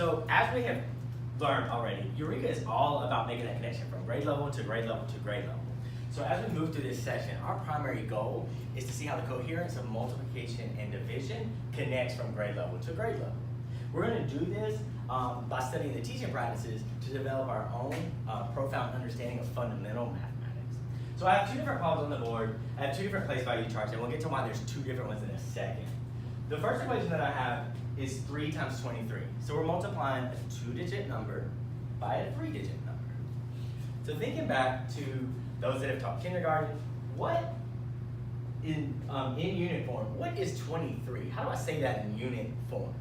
So as we have learned already, Eureka is all about making that connection from grade level to grade level to grade level. So as we move through this session, our primary goal is to see how the coherence of multiplication and division connects from grade level to grade level. We're going to do this by studying the teaching practices to develop our own profound understanding of fundamental mathematics. So I have two different problems on the board. I have two different place value charts, and we'll get to why there's two different ones in a second. The first equation that I have is 3 times 23. So we're multiplying a 2-digit number by a 3-digit number. So thinking back to those that have taught kindergarten, what in unit form, what is 23? How do I say that in unit form?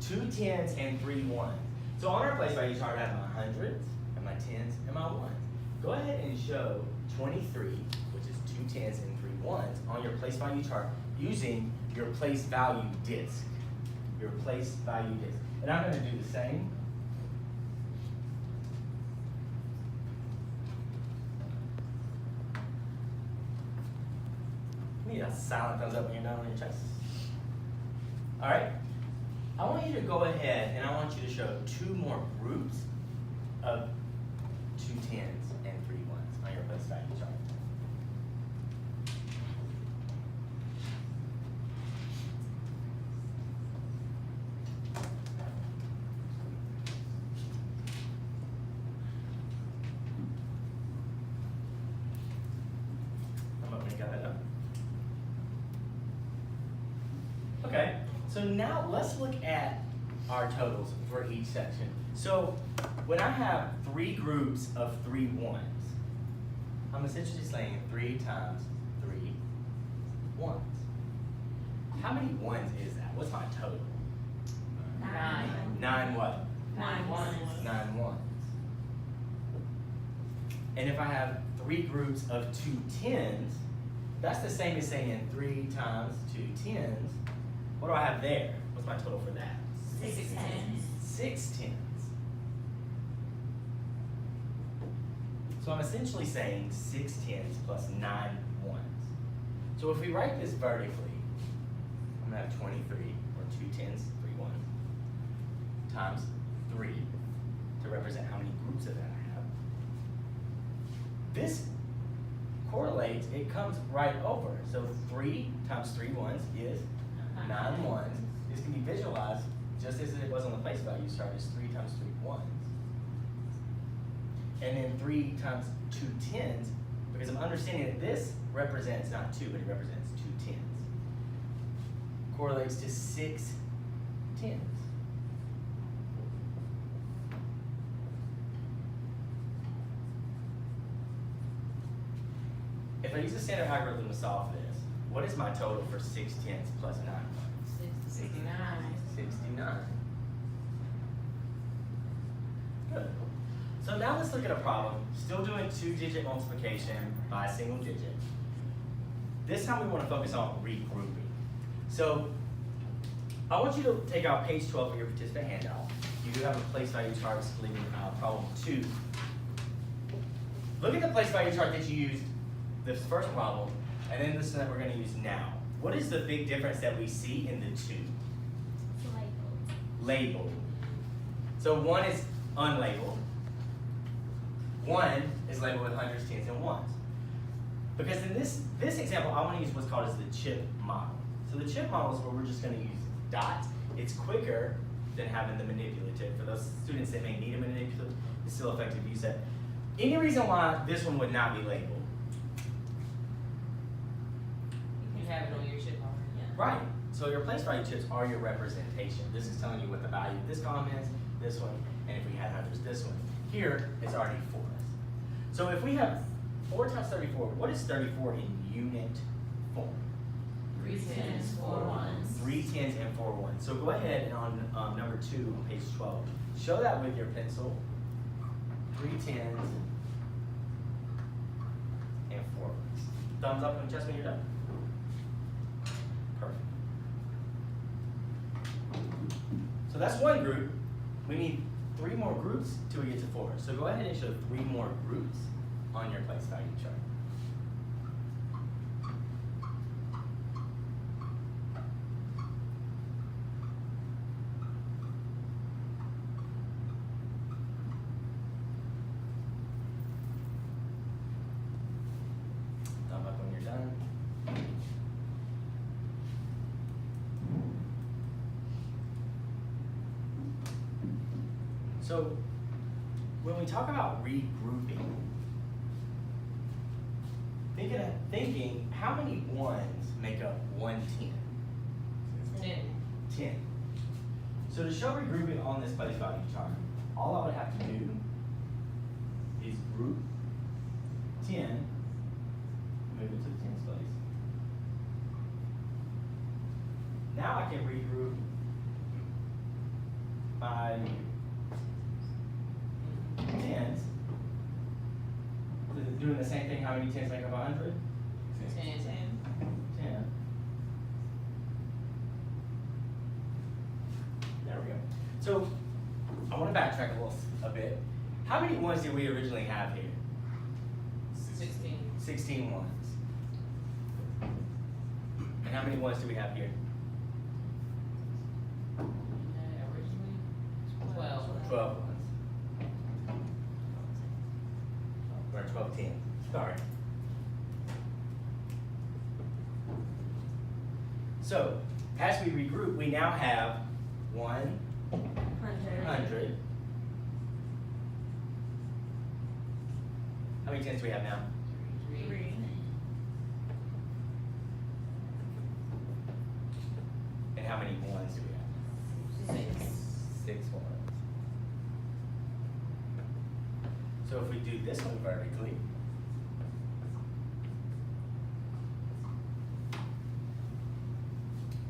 2 tens and 3 ones. So on our place value chart, I have my hundreds, and my tens, and my ones. Go ahead and show 23, which is 2 tens and 3 ones, on your place value chart using your place value disk. Your place value disk. And I'm going to do the same. You need a silent thumbs up when you're down on your chest. All right. I want you to go ahead and I want you to show 2 more groups of 2 tens and 3 ones on your place value chart. I'm hoping you got that up. Okay. So now let's look at our totals for each section. So when I have 3 groups of 3 ones, I'm essentially saying 3 times 3 ones. How many ones is that? What's my total? 9. 9 what? 9 ones. 9 ones. And if I have 3 groups of 2 tens, that's the same as saying 3 times 2 tens. What do I have there? What's my total for that? 6 tens. 6 tens. So I'm essentially saying 6 tens plus 9 ones. So if we write this vertically, I'm going to have 23, or 2 tens, 3 ones, times 3 to represent how many groups of that I have. This correlates, it comes right over. So 3 times 3 ones is 9 ones. This can be visualized just as it was on the place value chart as 3 times 3 ones. And then 3 times 2 tens, because I'm understanding that this represents not 2, but it represents 2 tens. Correlates to 6 tens. If I use the standard algorithm to solve this, what is my total for 6 tens plus 9 ones? 69. 69. Good. So now let's look at a problem, still doing 2-digit multiplication by a single digit. This time we want to focus on regrouping. So I want you to take out page 12 of your participant handout. You do have a place value chart leaving problem 2. Look at the place value chart that you used this first problem, and then this that we're going to use now. What is the big difference that we see in the 2? Labeled. So 1 is unlabeled. 1 is labeled with hundreds, tens, and ones. Because in this example, I want to use what's called as the chip model. So the chip model is where we're just going to use dots. It's quicker than having the manipulative. For those students that may need a manipulative, it's still effective to use that. Any reason why this one would not be labeled? You can have it on your chip already. Yeah. Right. So your place value chips are your representation. This is telling you what the value of this column is, this one, and if we had hundreds, this one. Here, it's already for us. So if we have 4 times 34, what is 34 in unit form? 3 tens, 4 ones. 3 tens and 4 ones. So go ahead and on number 2 on page 12, show that with your pencil. 3 tens and 4 ones. Thumbs up on chest when you're done. Perfect. So that's one group. We need 3 more groups till we get to 4. So go ahead and show 3 more groups on your place value chart. So when we talk about regrouping, thinking how many ones make up 110? 10. 10. So to show regrouping on this place value chart, all I would have to do is group 10, move it to the tens place. Now I can regroup my tens. Doing the same thing, how many tens make up 100? 10. 10. There we go. So I want to backtrack a bit. How many ones did we originally have here? 16. 16 ones. And how many ones do we have here? Originally 12. 12 ones. Or 12 tens. Sorry. So as we regroup, we now have 100. How many tens do we have now? 3. And how many ones do we have? 6. 6 ones. So if we do this one vertically,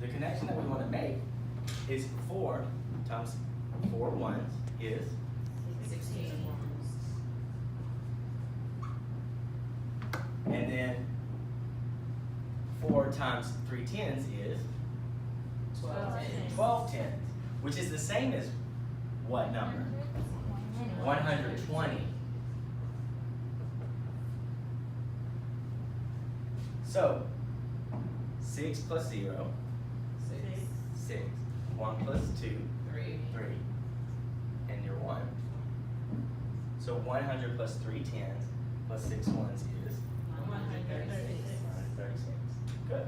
the connection that we want to make is 4 times 4 ones is 16. and then 4 times 3 tens is 12. 12 tens, which is the same as what number? 120. So 6 plus 0, 6. 1 plus 2, 3. 3. And you're 1. So 100 plus 3 tens plus 6 ones is 136. 136. Good.